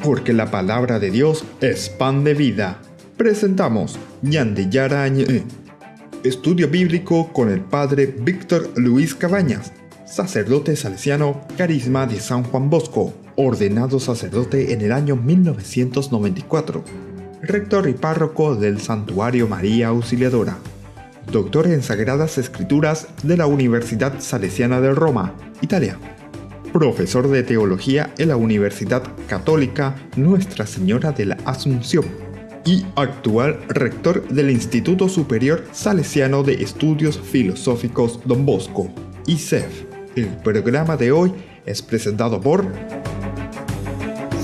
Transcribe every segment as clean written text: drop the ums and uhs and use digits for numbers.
Porque la palabra de Dios es pan de vida. Presentamos Ñande Yarañe, estudio bíblico con el padre Víctor Luis Cabañas, sacerdote salesiano, carisma de San Juan Bosco, ordenado sacerdote en el año 1994, rector y párroco del Santuario María Auxiliadora, doctor en Sagradas Escrituras de la Universidad Salesiana de Roma, Italia, profesor de teología en la Universidad Católica Nuestra Señora de la Asunción y actual rector del Instituto Superior Salesiano de Estudios Filosóficos Don Bosco, ISEF. El programa de hoy es presentado por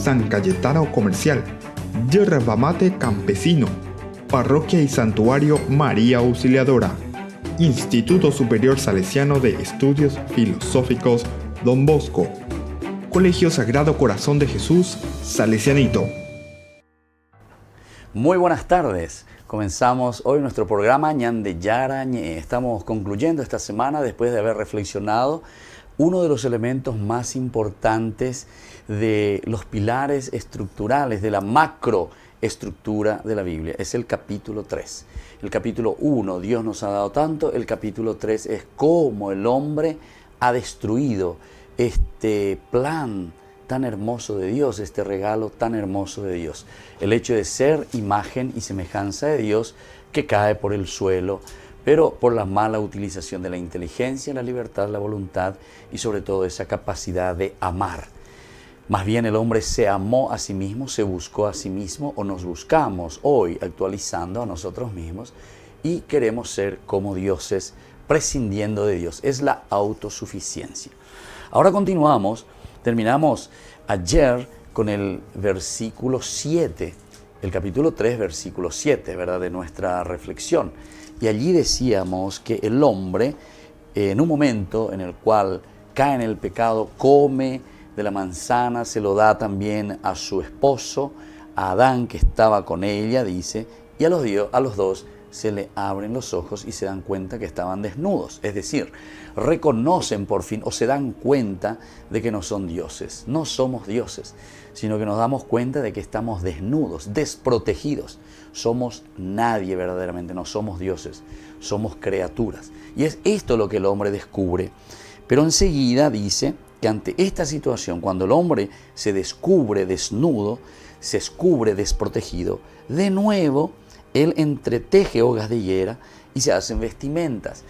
San Cayetano Comercial, Yerba Mate Campesino, Parroquia y Santuario María Auxiliadora, Instituto Superior Salesiano de Estudios Filosóficos Don Bosco, Colegio Sagrado Corazón de Jesús, Salesianito. Muy buenas tardes. Comenzamos hoy nuestro programa Ñande Yarañe. Estamos concluyendo esta semana después de haber reflexionado uno de los elementos más importantes de los pilares estructurales de la macroestructura de la Biblia. Es el capítulo 3. El capítulo 1, Dios nos ha dado tanto. El capítulo 3 es cómo el hombre ha destruido este plan tan hermoso de Dios, este regalo tan hermoso de Dios. El hecho de ser imagen y semejanza de Dios que cae por el suelo, pero por la mala utilización de la inteligencia, la libertad, la voluntad y sobre todo esa capacidad de amar. Más bien el hombre se amó a sí mismo, se buscó a sí mismo, o nos buscamos hoy actualizando a nosotros mismos y queremos ser como dioses, prescindiendo de Dios. Es la autosuficiencia. Ahora continuamos, terminamos ayer con el versículo 7, el capítulo 3, versículo 7, ¿verdad?, de nuestra reflexión. Y allí decíamos que el hombre, en un momento en el cual cae en el pecado, come de la manzana, se lo da también a su esposo, a Adán, que estaba con ella, dice, y a los dos se le abren los ojos y se dan cuenta que estaban desnudos. Es decir, reconocen por fin o se dan cuenta de que no son dioses. No somos dioses, sino que nos damos cuenta de que estamos desnudos, desprotegidos. Somos nadie verdaderamente, no somos dioses, somos criaturas. Y es esto lo que el hombre descubre. Pero enseguida dice que ante esta situación, cuando el hombre se descubre desnudo, se descubre desprotegido, de nuevo él entreteje hojas de higuera y se hacen vestimentas.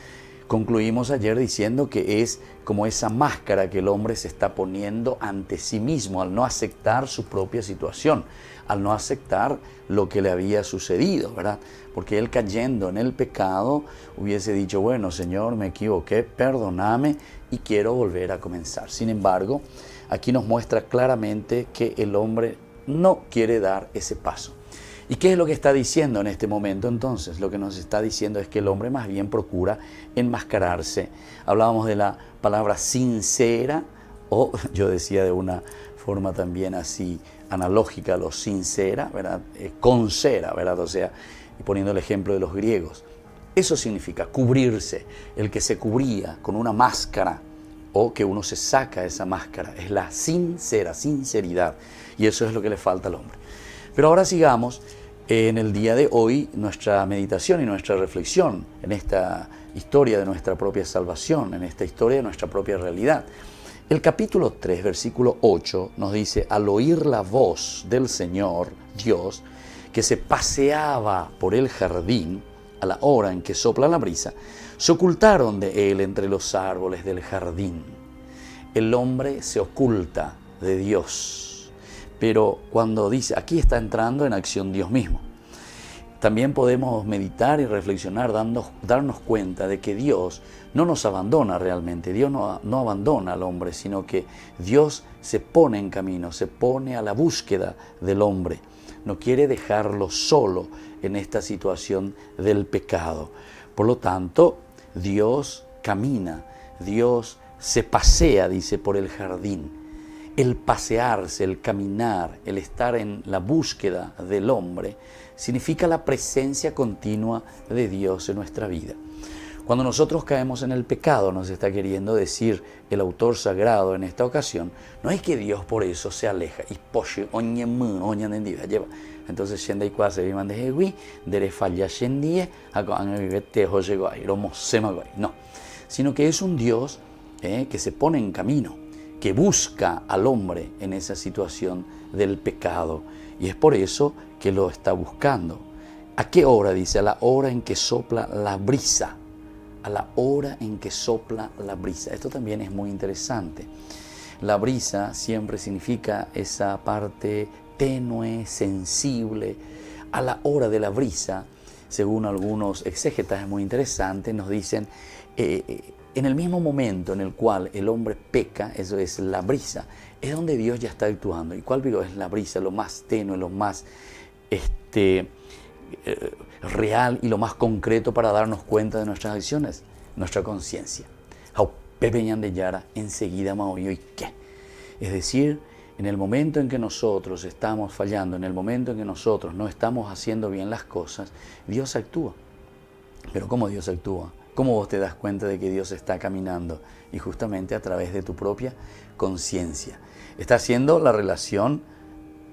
Concluimos ayer diciendo que es como esa máscara que el hombre se está poniendo ante sí mismo al no aceptar su propia situación, al no aceptar lo que le había sucedido, ¿verdad? Porque él, cayendo en el pecado, hubiese dicho, bueno, Señor, me equivoqué, perdóname y quiero volver a comenzar. Sin embargo, aquí nos muestra claramente que el hombre no quiere dar ese paso. ¿Y qué es lo que está diciendo en este momento entonces? Lo que nos está diciendo es que el hombre más bien procura enmascararse. Hablábamos de la palabra sincera, o yo decía de una forma también así analógica, lo sincera, ¿verdad? Con cera, ¿verdad? O sea, y poniendo el ejemplo de los griegos. Eso significa cubrirse, el que se cubría con una máscara o que uno se saca esa máscara. Es la sinceridad. Y eso es lo que le falta al hombre. Pero ahora sigamos en el día de hoy nuestra meditación y nuestra reflexión en esta historia de nuestra propia salvación, en esta historia de nuestra propia realidad. El capítulo 3, versículo 8 nos dice, al oír la voz del Señor, Dios, que se paseaba por el jardín a la hora en que sopla la brisa, se ocultaron de él entre los árboles del jardín. El hombre se oculta de Dios. Pero cuando dice, aquí está entrando en acción Dios mismo. También podemos meditar y reflexionar, darnos cuenta de que Dios no nos abandona realmente. Dios no abandona al hombre, sino que Dios se pone en camino, se pone a la búsqueda del hombre. No quiere dejarlo solo en esta situación del pecado. Por lo tanto, Dios camina, Dios se pasea, dice, por el jardín. El pasearse, el caminar, el estar en la búsqueda del hombre, significa la presencia continua de Dios en nuestra vida. Cuando nosotros caemos en el pecado, nos está queriendo decir el autor sagrado en esta ocasión, no es que Dios por eso se aleja. Entonces, no, sino que es un Dios que se pone en camino, que busca al hombre en esa situación del pecado. Y es por eso que lo está buscando. ¿A qué hora? Dice, a la hora en que sopla la brisa. A la hora en que sopla la brisa. Esto también es muy interesante. La brisa siempre significa esa parte tenue, sensible. A la hora de la brisa, según algunos exégetas, es muy interesante, nos dicen, en el mismo momento en el cual el hombre peca, eso es la brisa, es donde Dios ya está actuando. ¿Y cuál es la brisa? Lo más tenue, lo más real y lo más concreto para darnos cuenta de nuestras acciones, nuestra conciencia. Enseguida ¿y qué? Es decir, en el momento en que nosotros estamos fallando, en el momento en que nosotros no estamos haciendo bien las cosas, Dios actúa. Pero ¿cómo Dios actúa? ¿Cómo vos te das cuenta de que Dios está caminando? Y justamente a través de tu propia conciencia. Está haciendo la relación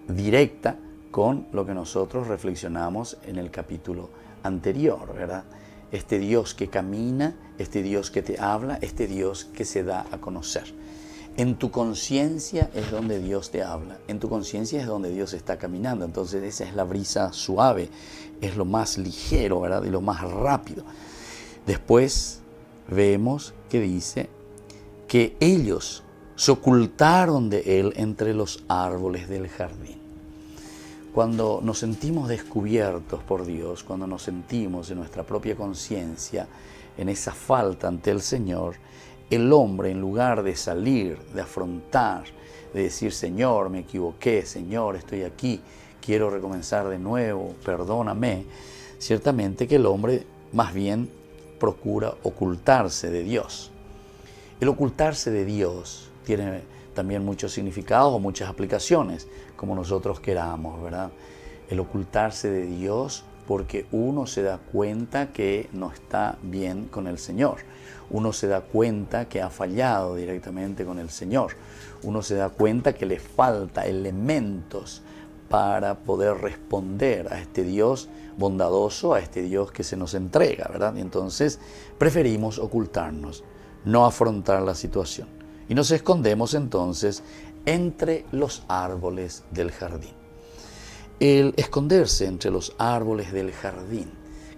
directa con lo que nosotros reflexionamos en el capítulo anterior, ¿verdad? Este Dios que camina, este Dios que te habla, este Dios que se da a conocer. En tu conciencia es donde Dios te habla, en tu conciencia es donde Dios está caminando. Entonces esa es la brisa suave, es lo más ligero, ¿verdad? Y lo más rápido. Después vemos que dice que ellos se ocultaron de él entre los árboles del jardín. Cuando nos sentimos descubiertos por Dios, cuando nos sentimos en nuestra propia conciencia, en esa falta ante el Señor, el hombre, en lugar de salir, de afrontar, de decir, Señor, me equivoqué, Señor, estoy aquí, quiero recomenzar de nuevo, perdóname, ciertamente que el hombre más bien procura ocultarse de Dios. El ocultarse de Dios tiene también muchos significados o muchas aplicaciones, como nosotros queramos, ¿verdad? El ocultarse de Dios porque uno se da cuenta que no está bien con el Señor. Uno se da cuenta que ha fallado directamente con el Señor. Uno se da cuenta que le falta elementos para poder responder a este Dios bondadoso, a este Dios que se nos entrega, ¿verdad? Y entonces preferimos ocultarnos, no afrontar la situación. Y nos escondemos entonces entre los árboles del jardín. El esconderse entre los árboles del jardín,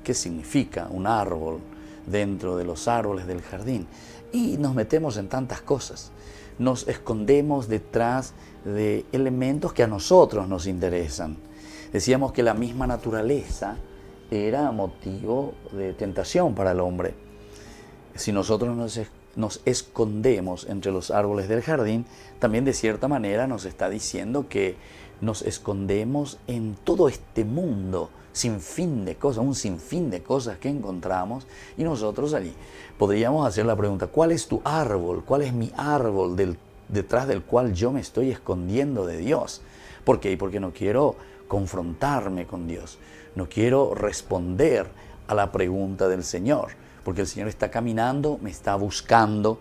¿qué significa un árbol dentro de los árboles del jardín? Y nos metemos en tantas cosas. Nos escondemos detrás de elementos que a nosotros nos interesan. Decíamos que la misma naturaleza era motivo de tentación para el hombre. Si nosotros nos escondemos entre los árboles del jardín, también de cierta manera nos está diciendo que nos escondemos en todo este mundo sin fin de cosas, un sinfín de cosas que encontramos, y nosotros allí podríamos hacer la pregunta, ¿cuál es tu árbol? ¿Cuál es mi árbol detrás del cual yo me estoy escondiendo de Dios? ¿Por qué? Porque no quiero confrontarme con Dios, no quiero responder a la pregunta del Señor, porque el Señor está caminando, me está buscando,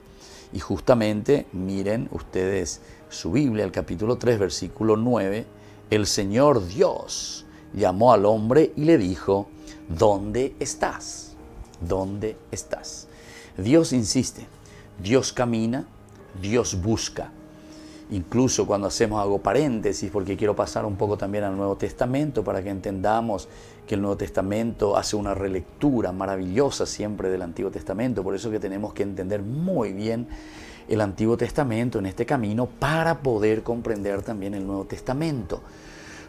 y justamente miren ustedes su Biblia, el capítulo 3, versículo 9, el Señor Dios llamó al hombre y le dijo, ¿dónde estás? ¿Dónde estás? Dios insiste, Dios camina, Dios busca. Incluso cuando hago paréntesis, porque quiero pasar un poco también al Nuevo Testamento para que entendamos que el Nuevo Testamento hace una relectura maravillosa siempre del Antiguo Testamento. Por eso que tenemos que entender muy bien el Antiguo Testamento en este camino para poder comprender también el Nuevo Testamento.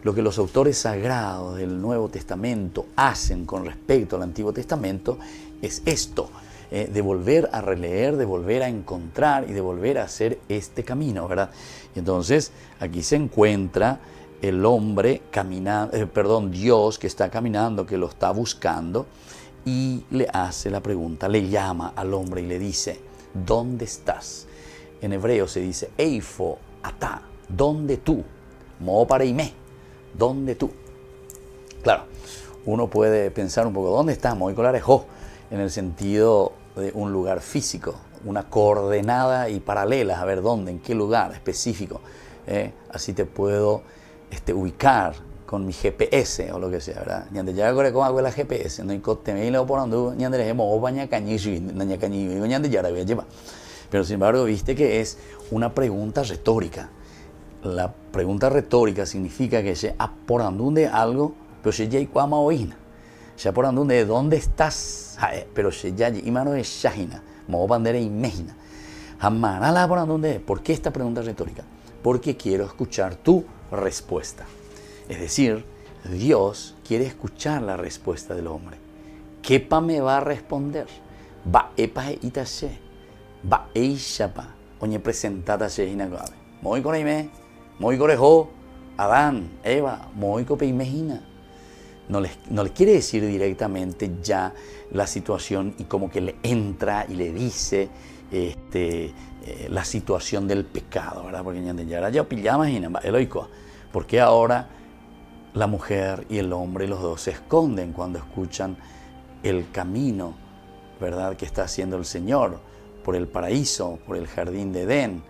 Lo que los autores sagrados del Nuevo Testamento hacen con respecto al Antiguo Testamento es esto, de volver a releer, de volver a encontrar y de volver a hacer este camino, ¿verdad? Y entonces aquí se encuentra el hombre caminando, Dios que está caminando, que lo está buscando, y le hace la pregunta, le llama al hombre y le dice, ¿dónde estás? En hebreo se dice, eifo atá, ¿dónde tú? Mo pareimé, ¿dónde tú? Claro, uno puede pensar un poco, ¿dónde estamos? En el sentido de un lugar físico, una coordenada y paralela, a ver dónde, en qué lugar específico. Así te puedo ubicar con mi GPS o lo que sea, ¿verdad? Ñande ya gore con agua la GPS, no incote me lo por andu, ñande le hemos baña cañishi, naña cañi, ñande ya la voy a llevar. Pero sin embargo, viste que es una pregunta retórica. La pregunta retórica significa que se por andu de algo, pero se ya iguama oína. Se por andu de dónde estás, pero se ya y mano de shahina, mo bandera y mejina. Jamás por andu de, ¿por qué esta pregunta retórica? Porque quiero escuchar tu respuesta. Es decir, Dios quiere escuchar la respuesta del hombre. ¿Qué pa me va a responder? Va epa itashe, va eishapa, oñe presentada shehinagabe. Moi coreime, moi corejo, Adán, Eva, moi copeimejina. No le quiere decir directamente ya la situación y como que le entra y le dice la situación del pecado, ¿verdad? Porque ya pillamos y porque ahora la mujer y el hombre, los dos, se esconden cuando escuchan el camino, ¿verdad?, que está haciendo el Señor por el paraíso, por el jardín de Edén,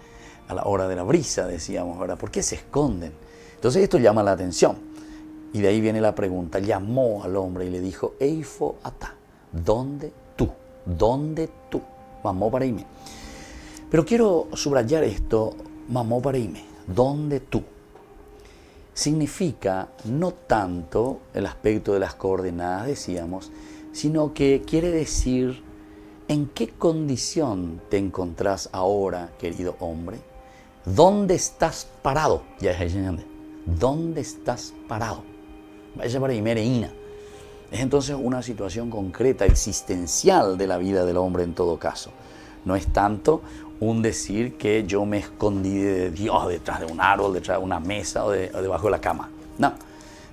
a la hora de la brisa, decíamos, ¿verdad? ¿Por qué se esconden? Entonces esto llama la atención. Y de ahí viene la pregunta. Llamó al hombre y le dijo, Eifo ata, ¿dónde tú? ¿Dónde tú? Mamó para irme. Pero quiero subrayar esto, mamó para irme, ¿dónde tú? Significa no tanto el aspecto de las coordenadas, decíamos, sino que quiere decir en qué condición te encontrás ahora, querido hombre. ¿Dónde estás parado? Ya es enseñando. ¿Dónde estás parado? Vaya para Imereína. Es entonces una situación concreta, existencial de la vida del hombre en todo caso. No es tanto un decir que yo me escondí de Dios detrás de un árbol, detrás de una mesa o debajo de la cama. No,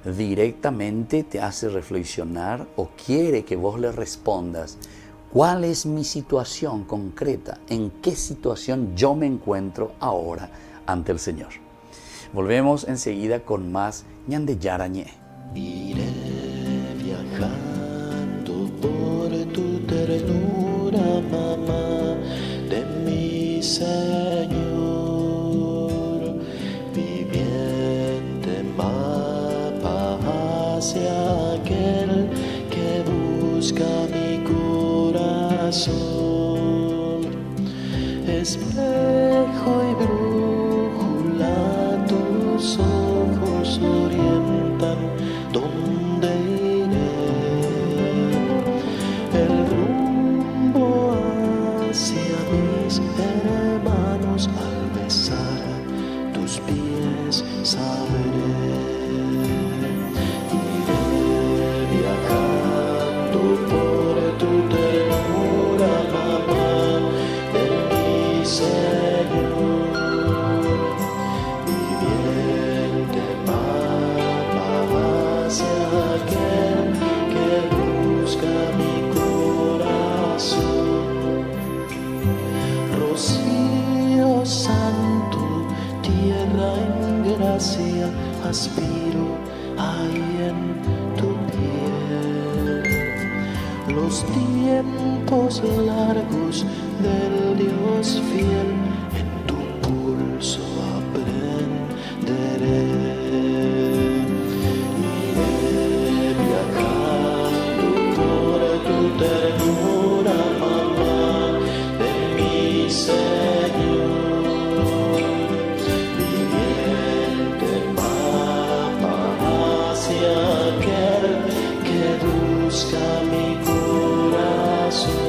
directamente te hace reflexionar o quiere que vos le respondas cuál es mi situación concreta, en qué situación yo me encuentro ahora ante el Señor. Volvemos enseguida con más Ñande Yarañé. Iré viajando por tu ternura, mamá de mi Señor, viviente mapa hacia aquel que busca mi corazón, espejo y brújula, tus ojos orientan dónde iré, el rumbo hacia mis hermanos, al besar tus pies sabré. Iré viajando por tu ternura, mamá de mi Señor, viviente mapa hacia aquel que busca mi corazón. Rocío santo, tierra en gracia, aspiro ahí en tu piel. Los tiempos largos del Dios fiel, en tu pulso aprenderé. Iré viajando por tu ternura, mamá de mi Señor, viviente mapa hacia aquel que busca mi corazón.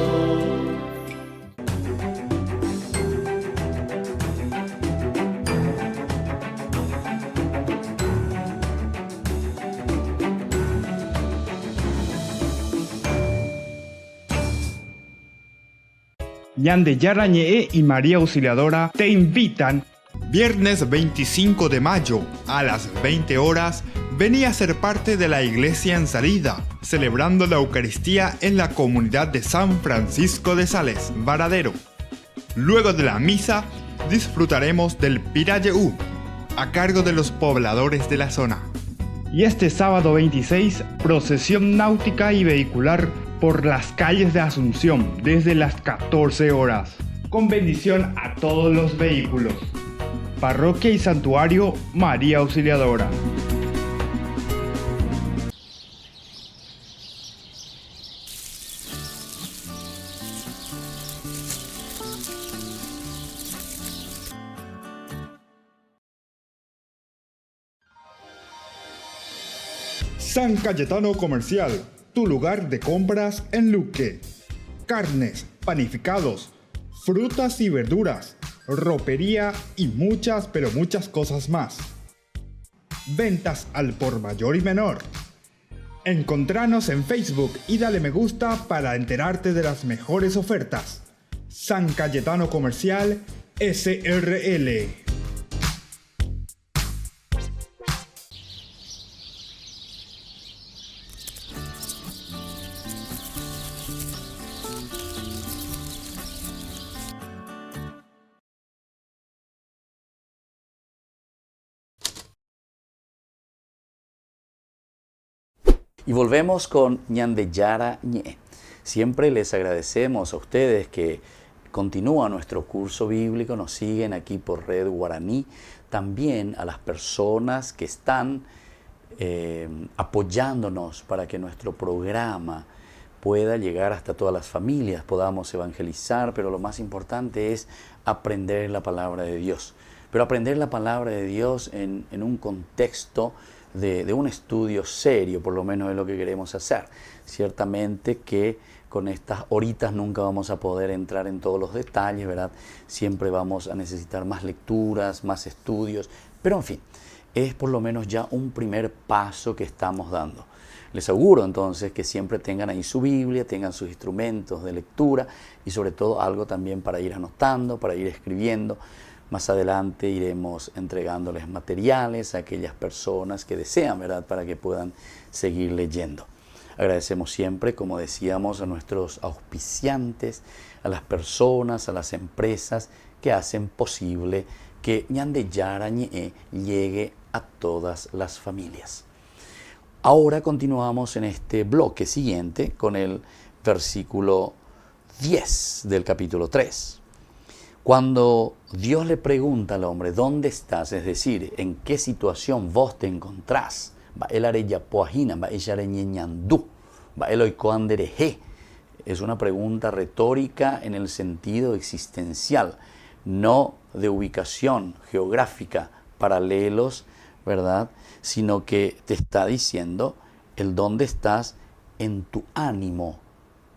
Ñande Yarañé y María Auxiliadora te invitan. Viernes 25 de mayo a las 20 horas, vení a ser parte de la iglesia en salida, celebrando la Eucaristía en la comunidad de San Francisco de Sales, Varadero. Luego de la misa, disfrutaremos del Pirayeú, a cargo de los pobladores de la zona. Y este sábado 26, procesión náutica y vehicular por las calles de Asunción desde las 14 horas, con bendición a todos los vehículos. Parroquia y Santuario María Auxiliadora. San Cayetano Comercial, tu lugar de compras en Luque. Carnes, panificados, frutas y verduras, ropería y muchas, pero muchas cosas más. Ventas al por mayor y menor. Encontranos en Facebook y dale me gusta para enterarte de las mejores ofertas. San Cayetano Comercial SRL. Y volvemos con Ñande Yara Ñe. Siempre les agradecemos a ustedes que continúan nuestro curso bíblico, nos siguen aquí por Red Guaraní. También a las personas que están apoyándonos para que nuestro programa pueda llegar hasta todas las familias, podamos evangelizar, pero lo más importante es aprender la palabra de Dios. Pero aprender la palabra de Dios en un contexto de un estudio serio, por lo menos es lo que queremos hacer. Ciertamente que con estas horitas nunca vamos a poder entrar en todos los detalles, ¿verdad? Siempre vamos a necesitar más lecturas, más estudios, pero en fin, es por lo menos ya un primer paso que estamos dando. Les auguro entonces que siempre tengan ahí su Biblia, tengan sus instrumentos de lectura y sobre todo algo también para ir anotando, para ir escribiendo. Más adelante iremos entregándoles materiales a aquellas personas que desean, ¿verdad?, para que puedan seguir leyendo. Agradecemos siempre, como decíamos, a nuestros auspiciantes, a las personas, a las empresas que hacen posible que Ñande Yara Ñe llegue a todas las familias. Ahora continuamos en este bloque siguiente con el versículo 10 del capítulo 3. Cuando Dios le pregunta al hombre, ¿dónde estás? Es decir, ¿en qué situación vos te encontrás? Es una pregunta retórica en el sentido existencial, no de ubicación geográfica, paralelos, ¿verdad? Sino que te está diciendo el dónde estás en tu ánimo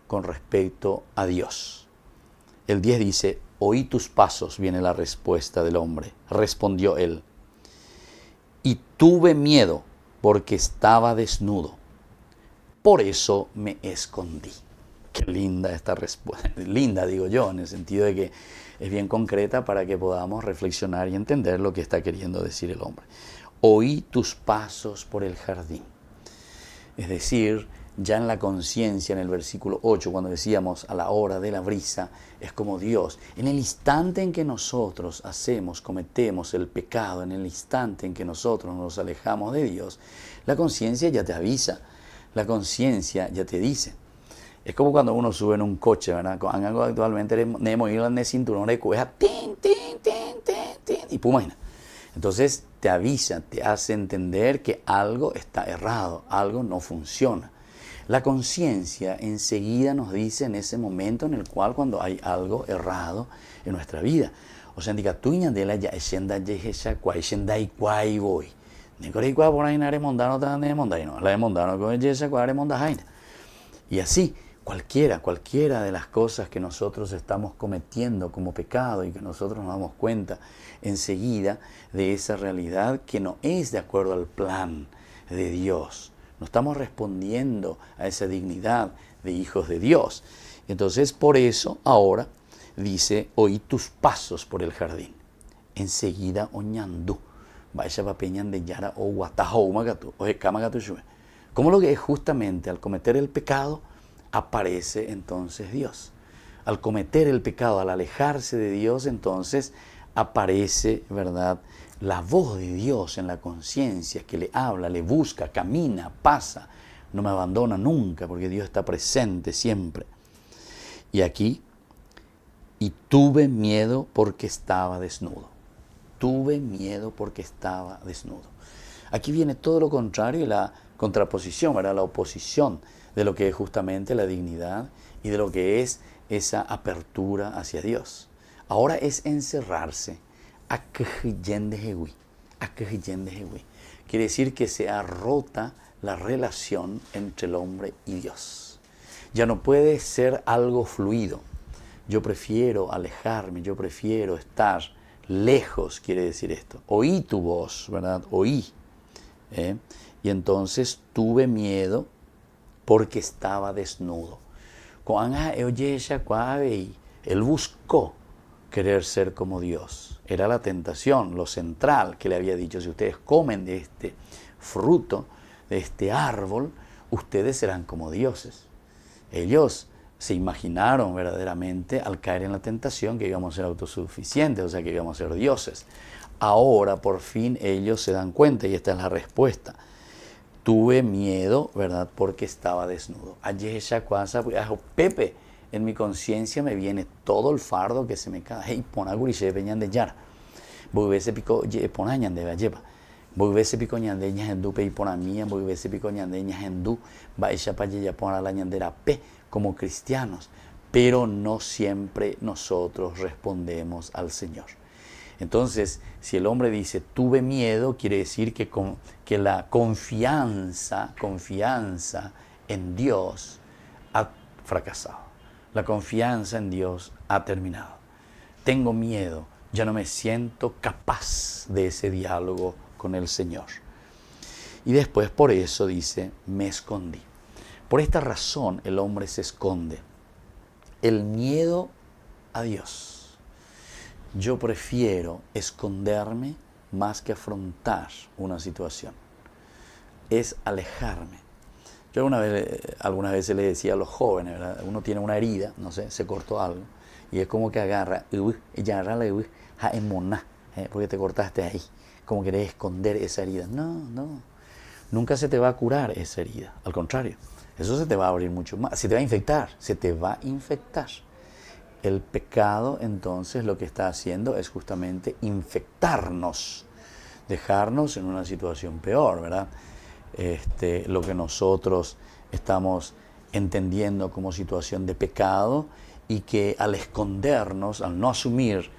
con respecto a Dios. El 10 dice, oí tus pasos, viene la respuesta del hombre. Respondió él, y tuve miedo porque estaba desnudo. Por eso me escondí. Qué linda esta respuesta. Linda, digo yo, en el sentido de que es bien concreta para que podamos reflexionar y entender lo que está queriendo decir el hombre. Oí tus pasos por el jardín. Es decir, ya en la conciencia, en el versículo 8, cuando decíamos a la hora de la brisa, es como Dios, en el instante en que nosotros cometemos el pecado, en el instante en que nosotros nos alejamos de Dios, la conciencia ya te avisa, la conciencia ya te dice. Es como cuando uno sube en un coche, ¿verdad? Actualmente tenemos ir en el cinturón de cueja, y pum, imagina. Entonces te avisa, te hace entender que algo está errado, algo no funciona. La conciencia enseguida nos dice en ese momento en el cual cuando hay algo errado en nuestra vida. O sea, indica, tú ñandela ya eshenda yejesha kwai shenda ikwai voy. Nicorei kwa por ahí nare mondano tan de mondano, la de mondano con yesha kware mondajaina. Y así, cualquiera de las cosas que nosotros estamos cometiendo como pecado y que nosotros nos damos cuenta enseguida de esa realidad que no es de acuerdo al plan de Dios. No estamos respondiendo a esa dignidad de hijos de Dios. Entonces, por eso, ahora, dice, oí tus pasos por el jardín. Enseguida, oñandú. Vaya papeñan de yara o guatajoumagatu, o jecamagatu. Como lo que es justamente al cometer el pecado, aparece entonces Dios. Al cometer el pecado, al alejarse de Dios, entonces aparece, ¿verdad?, la voz de Dios en la conciencia que le habla, le busca, camina, pasa, no me abandona nunca, porque Dios está presente siempre. Y aquí, y tuve miedo porque estaba desnudo. Tuve miedo porque estaba desnudo. Aquí viene todo lo contrario y la contraposición, ¿verdad? La oposición de lo que es justamente la dignidad y de lo que es esa apertura hacia Dios. Ahora es encerrarse. Quiere decir que se ha rota la relación entre el hombre y Dios. Ya no puede ser algo fluido. Yo prefiero alejarme, yo prefiero estar lejos, quiere decir esto. Oí tu voz, ¿verdad? Oí. Y entonces tuve miedo porque estaba desnudo. Él buscó querer ser como Dios. Era la tentación, lo central que le había dicho: si ustedes comen de este fruto, de este árbol, ustedes serán como dioses. Ellos se imaginaron verdaderamente al caer en la tentación que íbamos a ser autosuficientes, o sea, que íbamos a ser dioses. Ahora por fin ellos se dan cuenta, y esta es la respuesta. Tuve miedo, ¿verdad? Porque estaba desnudo. Pepe, en mi conciencia me viene todo el fardo que se me cae. Hey, ponaguri se veñan de yar. Voy a ver ese pico, ponañan de lleva. Voy a ver ese pico ñandeñas en du, pe y pona mía, voy a ver ese pico ñandeñas en du, va a echar para allá pona la ñandera pe, como cristianos. Pero no siempre nosotros respondemos al Señor. Entonces, si el hombre dice, tuve miedo, quiere decir que la confianza en Dios ha fracasado. La confianza en Dios ha terminado. Tengo miedo, ya no me siento capaz de ese diálogo con el Señor. Y después por eso dice, me escondí. Por esta razón el hombre se esconde. El miedo a Dios. Yo prefiero esconderme más que afrontar una situación. Es alejarme. Yo algunas veces le decía a los jóvenes, ¿verdad? Uno tiene una herida, no sé, se cortó algo, y es como que agarra, porque te cortaste ahí, como querés esconder esa herida. No, nunca se te va a curar esa herida, al contrario, eso se te va a abrir mucho más, se te va a infectar. El pecado, entonces, lo que está haciendo es justamente infectarnos, dejarnos en una situación peor, ¿verdad? Lo que nosotros estamos entendiendo como situación de pecado, y que al escondernos, al no asumir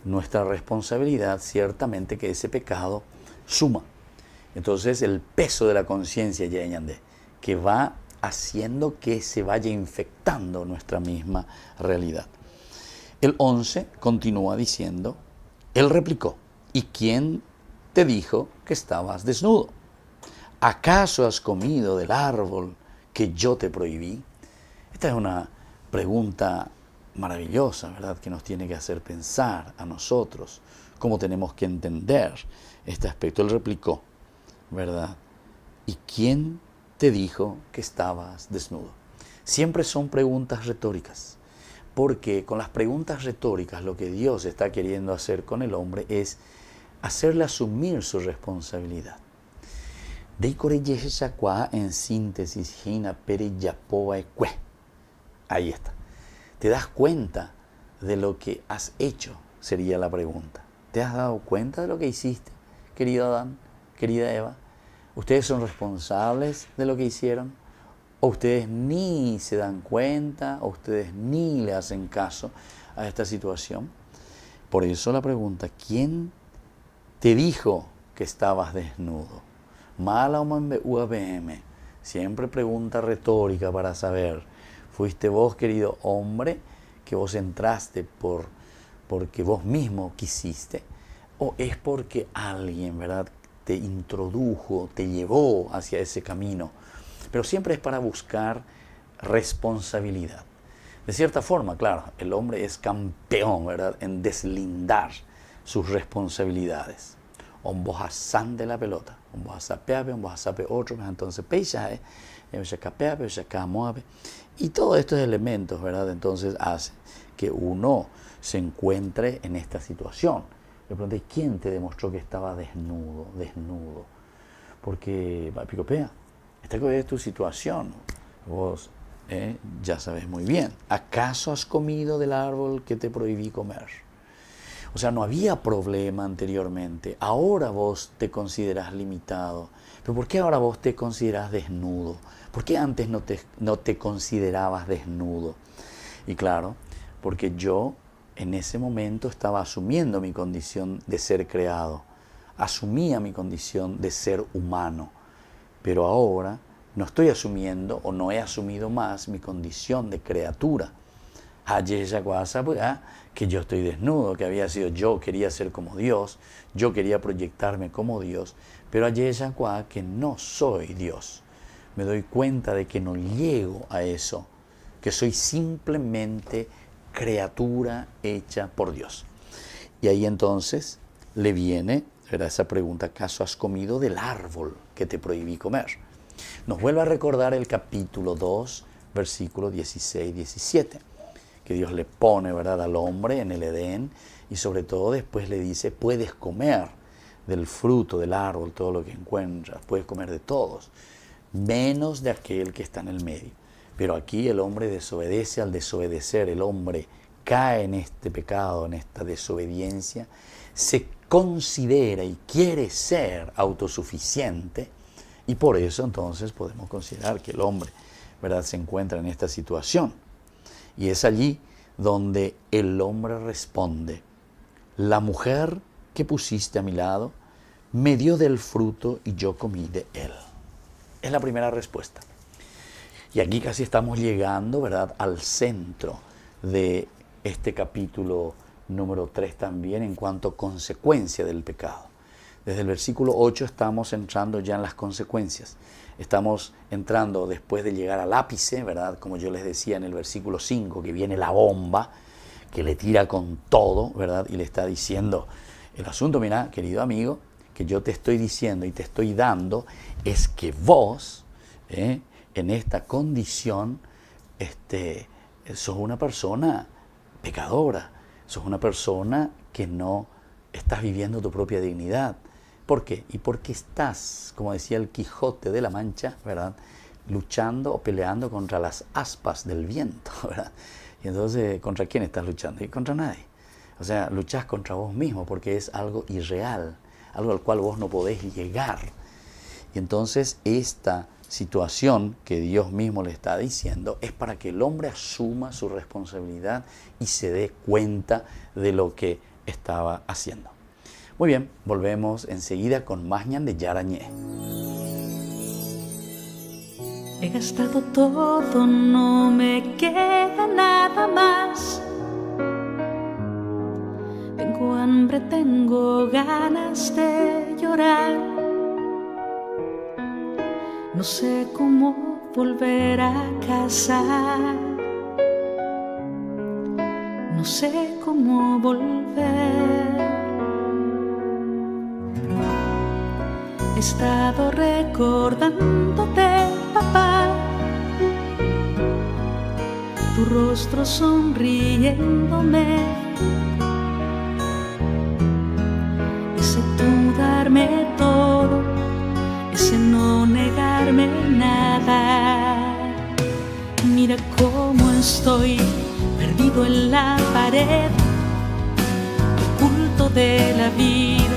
nuestra responsabilidad, ciertamente que ese pecado suma. Entonces, el peso de la conciencia, que va haciendo que se vaya infectando nuestra misma realidad. El 11 continúa diciendo, él replicó, ¿y quién te dijo que estabas desnudo? ¿Acaso has comido del árbol que yo te prohibí? Esta es una pregunta maravillosa, ¿verdad? Que nos tiene que hacer pensar a nosotros cómo tenemos que entender este aspecto. Él replicó, ¿verdad? ¿Y quién te dijo que estabas desnudo? Siempre son preguntas retóricas. Porque con las preguntas retóricas lo que Dios está queriendo hacer con el hombre es hacerle asumir su responsabilidad. En síntesis, ahí está. ¿Te das cuenta de lo que has hecho? Sería la pregunta. ¿Te has dado cuenta de lo que hiciste, querido Adán, querida Eva? ¿Ustedes son responsables de lo que hicieron? ¿O ustedes ni se dan cuenta, o ustedes ni le hacen caso a esta situación? Por eso la pregunta, ¿quién te dijo que estabas desnudo? Siempre pregunta retórica para saber, ¿fuiste vos, querido hombre, que vos entraste porque vos mismo quisiste? ¿O es porque alguien, ¿verdad?, te introdujo, te llevó hacia ese camino? Pero siempre es para buscar responsabilidad. De cierta forma, claro, el hombre es campeón, ¿verdad?, en deslindar sus responsabilidades. Ombojasan de la pelota. Ombojasape otro, entonces peisaje, y todos estos elementos, ¿verdad?, entonces hace que uno se encuentre en esta situación. Le pregunté, ¿quién te demostró que estaba desnudo? Porque picopea. Esta es tu situación. Vos ya sabes muy bien. ¿Acaso has comido del árbol que te prohibí comer? O sea, no había problema anteriormente. Ahora vos te considerás limitado. ¿Pero por qué ahora vos te considerás desnudo? ¿Por qué antes no te considerabas desnudo? Y claro, porque yo en ese momento estaba asumiendo mi condición de ser creado. Asumía mi condición de ser humano. Pero ahora no estoy asumiendo o no he asumido más mi condición de criatura. Que yo estoy desnudo, que había sido yo, quería ser como Dios, yo quería proyectarme como Dios, pero que no soy Dios. Me doy cuenta de que no llego a eso, que soy simplemente criatura hecha por Dios. Y ahí entonces le viene, ¿verdad?, esa pregunta: ¿acaso has comido del árbol que te prohibí comer? Nos vuelve a recordar el capítulo 2, versículos 16-17. Que Dios le pone, ¿verdad?, al hombre en el Edén, y sobre todo después le dice: puedes comer del fruto del árbol, todo lo que encuentras, puedes comer de todos, menos de aquel que está en el medio. Pero aquí el hombre desobedece. Al desobedecer, el hombre cae en este pecado, en esta desobediencia, se considera y quiere ser autosuficiente, y por eso entonces podemos considerar que el hombre, ¿verdad?, se encuentra en esta situación. Y es allí donde el hombre responde: la mujer que pusiste a mi lado me dio del fruto y yo comí de él. Es la primera respuesta. Y aquí casi estamos llegando, ¿verdad?, al centro de este capítulo número 3 también, en cuanto a consecuencia del pecado. Desde el versículo 8 estamos entrando ya en las consecuencias. Estamos entrando después de llegar al ápice, ¿verdad? Como yo les decía en el versículo 5, que viene la bomba, que le tira con todo, ¿verdad? Y le está diciendo: el asunto, mira, querido amigo, que yo te estoy diciendo y te estoy dando, es que vos, en esta condición, sos una persona pecadora, sos una persona que no estás viviendo tu propia dignidad. ¿Por qué? Y porque estás, como decía el Quijote de la Mancha, ¿verdad?, luchando o peleando contra las aspas del viento, ¿verdad? Y entonces, ¿contra quién estás luchando? Y contra nadie. O sea, luchás contra vos mismo, porque es algo irreal, algo al cual vos no podés llegar. Y entonces esta situación que Dios mismo le está diciendo es para que el hombre asuma su responsabilidad y se dé cuenta de lo que estaba haciendo. Muy bien, volvemos enseguida con más Ñande Yarañé. He gastado todo, no me queda nada más. Tengo hambre, tengo ganas de llorar. No sé cómo volver a casa. No sé cómo volver. He estado recordándote, papá, tu rostro sonriéndome. Ese tú darme todo, ese no negarme nada. Mira cómo estoy, perdido en la pared, oculto de la vida,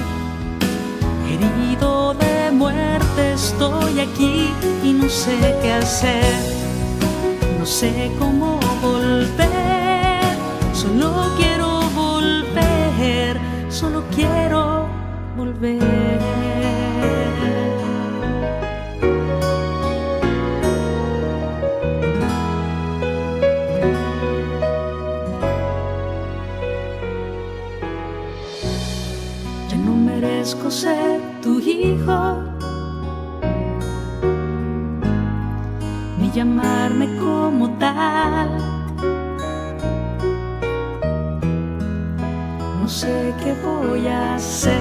herido de muerte. Estoy aquí y no sé qué hacer, no sé cómo volver. Solo quiero volver, solo quiero volver. Ya no merezco ser tu hijo, ni llamarme como tal. No sé qué voy a hacer,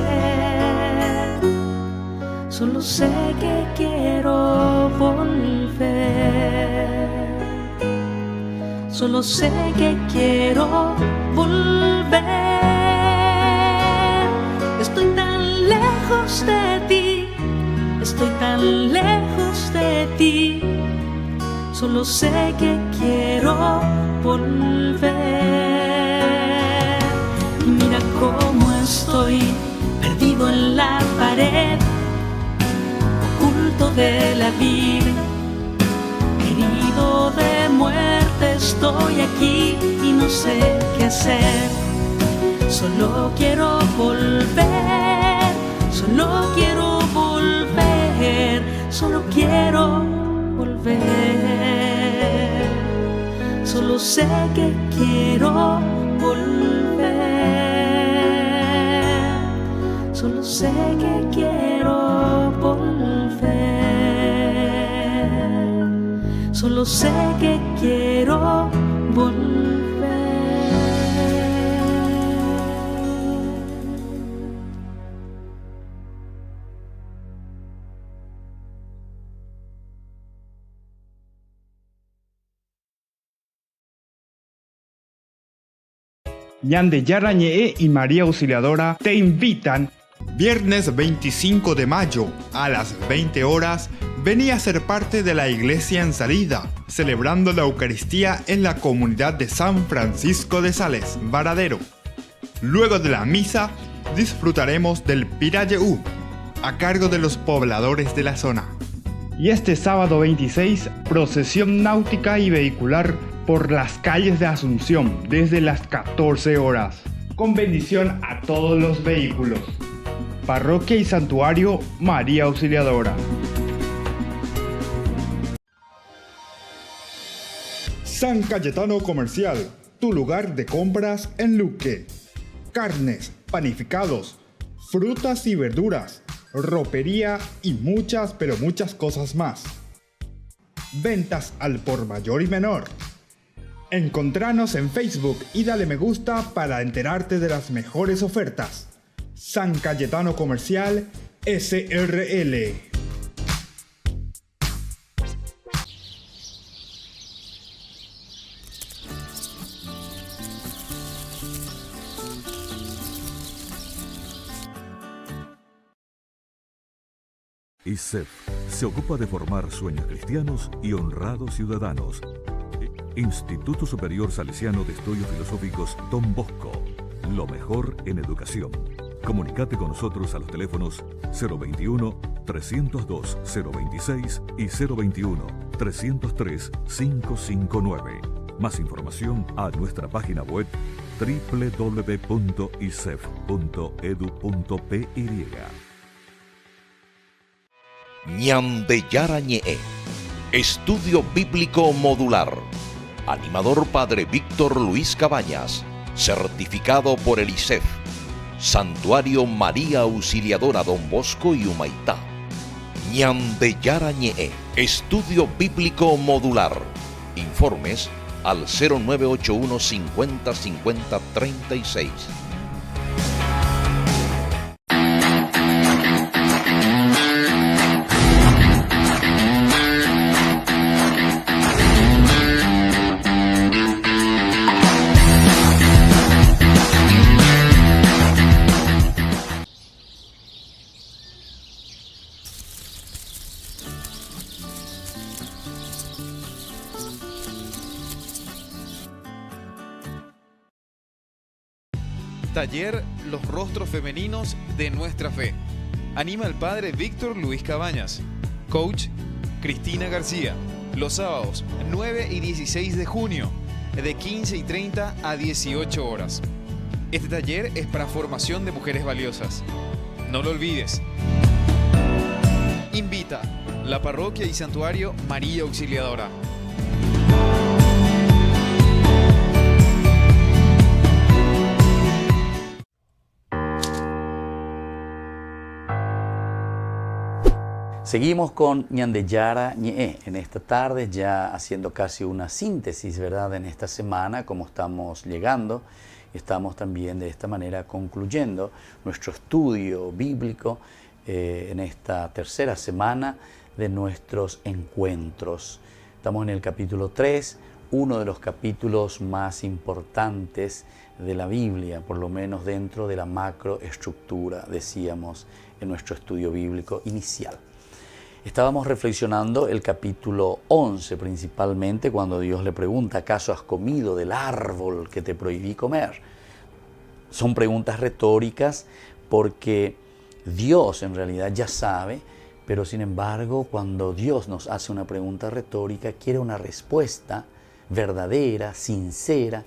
solo sé que quiero volver. Solo sé que quiero volver. Estoy tan lejos de ti, estoy tan lejos de ti. Solo sé que quiero volver. Y mira cómo estoy, perdido en la pared, oculto de la vida, herido de muerte. Estoy aquí y no sé qué hacer. Solo quiero volver, solo quiero volver, solo quiero volver. Solo sé que quiero volver. Solo sé que quiero volver. Solo sé que quiero volver. Ñande Yarañe y María Auxiliadora te invitan. Viernes 25 de mayo a las 20 horas, vení a ser parte de la iglesia en salida, celebrando la Eucaristía en la comunidad de San Francisco de Sales, Varadero. Luego de la misa, disfrutaremos del Pirayeú, a cargo de los pobladores de la zona. Y este sábado 26, procesión náutica y vehicular por las calles de Asunción desde las 14 horas, con bendición a todos los vehículos. Parroquia y Santuario María Auxiliadora. San Cayetano Comercial, tu lugar de compras en Luque. Carnes, panificados, frutas y verduras, ropería y muchas, pero muchas cosas más. Ventas al por mayor y menor. Encontranos en Facebook y dale me gusta para enterarte de las mejores ofertas. San Cayetano Comercial SRL. ISEF se ocupa de formar sueños cristianos y honrados ciudadanos. Instituto Superior Salesiano de Estudios Filosóficos Don Bosco. Lo mejor en educación. Comunicate con nosotros a los teléfonos 021-302-026 y 021-303-559. Más información a nuestra página web www.isef.edu.py. Ñande Yarañe, Estudio Bíblico Modular. Animador Padre Víctor Luis Cabañas. Certificado por el ISEF. Santuario María Auxiliadora Don Bosco y Humaitá. Ñande Yarañe, Estudio Bíblico Modular. Informes al 0981 50 50 36. Taller Los Rostros Femeninos de Nuestra Fe. Anima el Padre Víctor Luis Cabañas. Coach Cristina García. Los sábados 9 y 16 de junio, de 15:30 a 18 horas. Este taller es para formación de mujeres valiosas. No lo olvides. Invita la Parroquia y Santuario María Auxiliadora. Seguimos con Ñande Yarañe en esta tarde, ya haciendo casi una síntesis, ¿verdad?, en esta semana, como estamos llegando. Estamos también de esta manera concluyendo nuestro estudio bíblico en esta tercera semana de nuestros encuentros. Estamos en el capítulo 3, uno de los capítulos más importantes de la Biblia, por lo menos dentro de la macroestructura, decíamos, en nuestro estudio bíblico inicial. Estábamos reflexionando el capítulo 11 principalmente cuando Dios le pregunta, ¿acaso has comido del árbol que te prohibí comer? Son preguntas retóricas porque Dios en realidad ya sabe, pero sin embargo cuando Dios nos hace una pregunta retórica quiere una respuesta verdadera, sincera,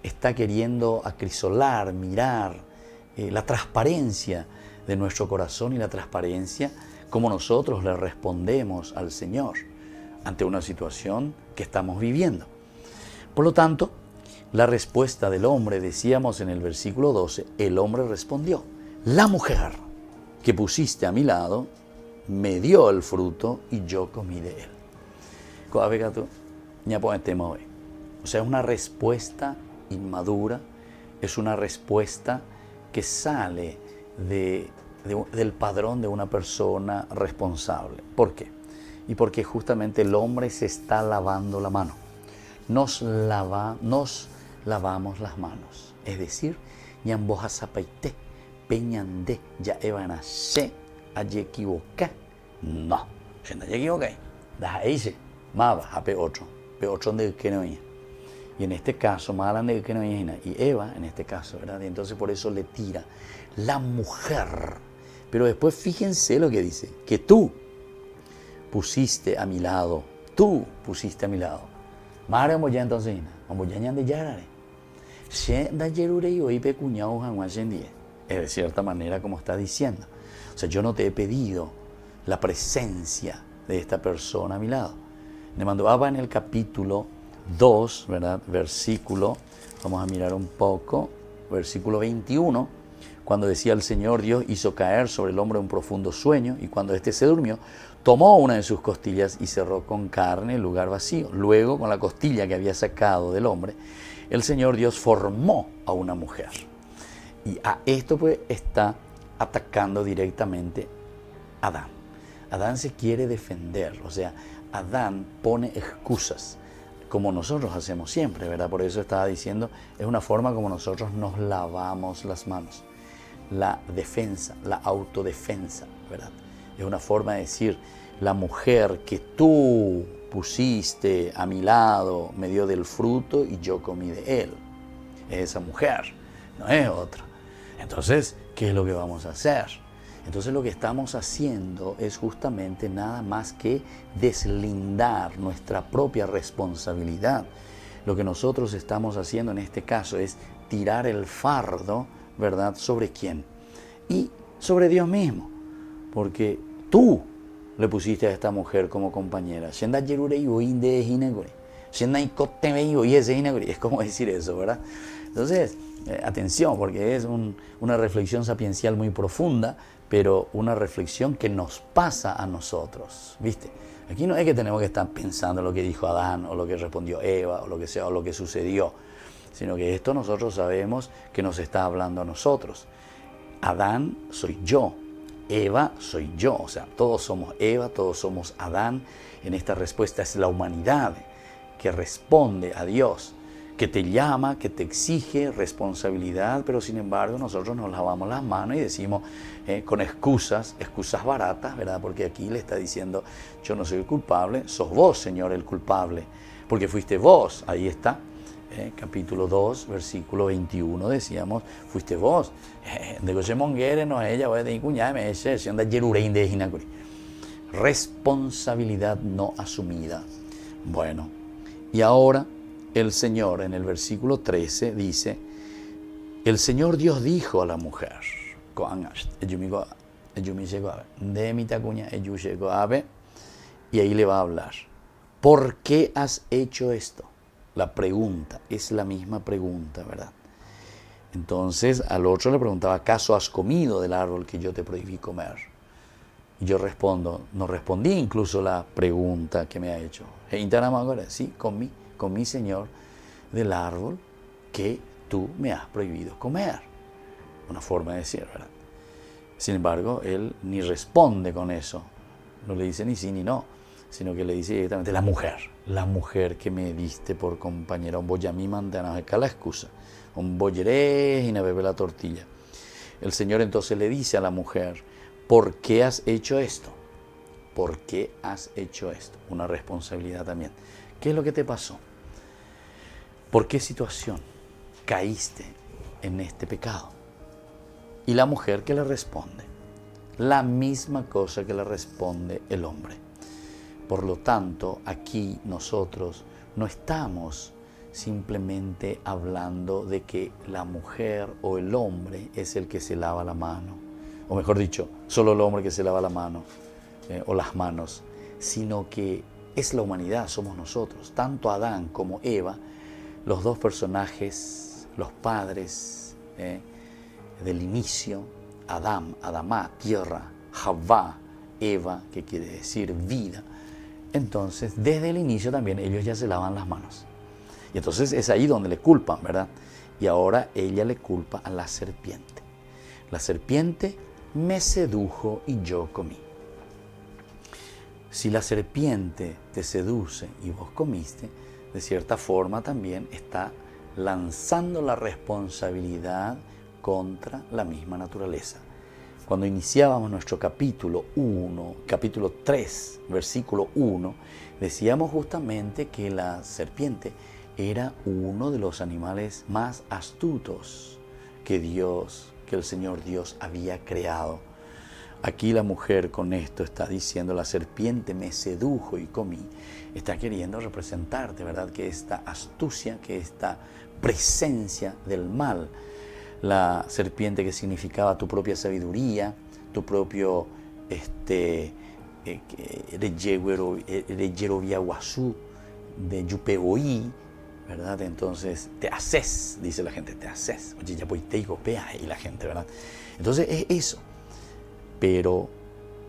está queriendo acrisolar, mirar la transparencia de nuestro corazón y la transparencia como nosotros le respondemos al Señor ante una situación que estamos viviendo. Por lo tanto, la respuesta del hombre, decíamos en el versículo 12, el hombre respondió, la mujer que pusiste a mi lado me dio el fruto y yo comí de él. O sea, es una respuesta inmadura, es una respuesta que sale del padrón de una persona responsable. ¿Por qué? Y porque justamente el hombre se está lavando la mano. Nos lavamos las manos. Es decir, ñamboja zapaité, peñandé, ya evanase, allí equivoqué. No, si no te equivoqué, deja dice, maba, a P8 de que no hay. Y en este caso, Malan de que no hay, y Eva en este caso, ¿verdad? Y entonces por eso le tira la mujer. Pero después fíjense lo que dice, que tú pusiste a mi lado, Mara moya entonces, moya ñan de yarare. Es de cierta manera como está diciendo. O sea, yo no te he pedido la presencia de esta persona a mi lado. Le mandaba en el capítulo 2, ¿verdad? Versículo, vamos a mirar un poco, versículo 21, cuando decía el Señor Dios hizo caer sobre el hombre un profundo sueño y cuando éste se durmió, tomó una de sus costillas y cerró con carne el lugar vacío. Luego, con la costilla que había sacado del hombre, el Señor Dios formó a una mujer. Y a esto pues está atacando directamente a Adán. Adán se quiere defender, o sea, Adán pone excusas, como nosotros hacemos siempre, ¿verdad? Por eso estaba diciendo, es una forma como nosotros nos lavamos las manos. La defensa, la autodefensa, ¿verdad? Es una forma de decir, la mujer que tú pusiste a mi lado me dio del fruto y yo comí de él. Es esa mujer, no es otra. Entonces, ¿qué es lo que vamos a hacer? Entonces lo que estamos haciendo es justamente nada más que deslindar nuestra propia responsabilidad. Lo que nosotros estamos haciendo en este caso es tirar el fardo, ¿verdad? ¿Sobre quién? Y sobre Dios mismo. Porque tú le pusiste a esta mujer como compañera. Es como decir eso, ¿verdad? Entonces, atención, porque es una reflexión sapiencial muy profunda, pero una reflexión que nos pasa a nosotros, ¿viste? Aquí no es que tenemos que estar pensando lo que dijo Adán, o lo que respondió Eva, o lo que sea, o lo que sucedió, sino que esto nosotros sabemos que nos está hablando a nosotros. Adán soy yo, Eva soy yo, o sea, todos somos Eva, todos somos Adán. En esta respuesta es la humanidad que responde a Dios, que te llama, que te exige responsabilidad, pero sin embargo nosotros nos lavamos las manos y decimos con excusas baratas, ¿verdad? Porque aquí le está diciendo, yo no soy el culpable, sos vos, Señor, el culpable, porque fuiste vos, ahí está, capítulo 2, versículo 21, decíamos, fuiste vos, responsabilidad no asumida. Bueno, y ahora el Señor en el versículo 13 dice, el Señor Dios dijo a la mujer, y ahí le va a hablar, ¿por qué has hecho esto? La pregunta, es la misma pregunta, ¿verdad? Entonces al otro le preguntaba, ¿acaso has comido del árbol que yo te prohibí comer? Y yo respondo, no respondí incluso la pregunta que me ha hecho. Sí, comí, Señor, del árbol que tú me has prohibido comer. Una forma de decir, ¿verdad? Sin embargo, él ni responde con eso. No le dice ni sí ni no, sino que le dice directamente, la mujer que me diste por compañera. Un boyamí mantana, acá la excusa. Un boyeré y una bebe la tortilla. El Señor entonces le dice a la mujer, ¿por qué has hecho esto? ¿por qué has hecho esto? Una responsabilidad también. ¿Qué es lo que te pasó? ¿Por qué situación caíste en este pecado? Y la mujer, ¿qué le responde? La misma cosa que le responde el hombre. Por lo tanto, aquí nosotros no estamos simplemente hablando de que la mujer o el hombre es el que se lava la mano, o mejor dicho, solo el hombre que se lava la mano o las manos, sino que es la humanidad, somos nosotros, tanto Adán como Eva, los dos personajes, los padres del inicio, Adán, Adamá, tierra, Javá, Eva, que quiere decir vida. Entonces, desde el inicio también ellos ya se lavan las manos. Y entonces es ahí donde le culpan, ¿verdad? Y ahora ella le culpa a la serpiente. La serpiente me sedujo y yo comí. Si la serpiente te seduce y vos comiste, de cierta forma también está lanzando la responsabilidad contra la misma naturaleza. Cuando iniciábamos nuestro capítulo 3, versículo 1, decíamos justamente que la serpiente era uno de los animales más astutos que el Señor Dios había creado. Aquí la mujer con esto está diciendo, la serpiente me sedujo y comí. Está queriendo representarte, ¿verdad? Que esta astucia, que esta presencia del mal, la serpiente que significaba tu propia sabiduría, tu propio Reyeroviaguazú, de Yupeoí, ¿verdad? Entonces, te haces, dice la gente, te haces. Oye, ya te gopea y la gente, ¿verdad? Entonces es eso. Pero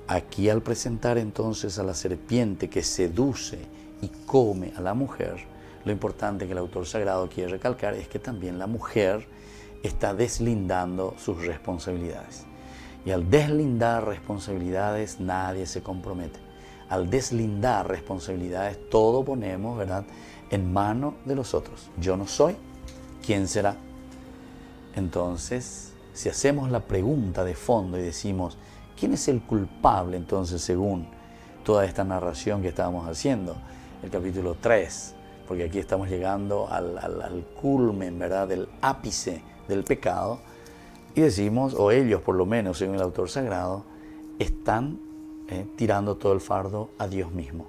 aquí al presentar entonces a la serpiente que seduce y come a la mujer, lo importante que el autor sagrado quiere recalcar es que también la mujer está deslindando sus responsabilidades. Y al deslindar responsabilidades nadie se compromete. Al deslindar responsabilidades todo ponemos, ¿verdad?, en manos de los otros. Yo no soy, ¿quién será? Entonces, si hacemos la pregunta de fondo y decimos, ¿quién es el culpable entonces según toda esta narración que estábamos haciendo? El capítulo 3, porque aquí estamos llegando al culmen, ¿verdad?, del ápice del pecado, y decimos, o ellos por lo menos, según el autor sagrado, están tirando todo el fardo a Dios mismo.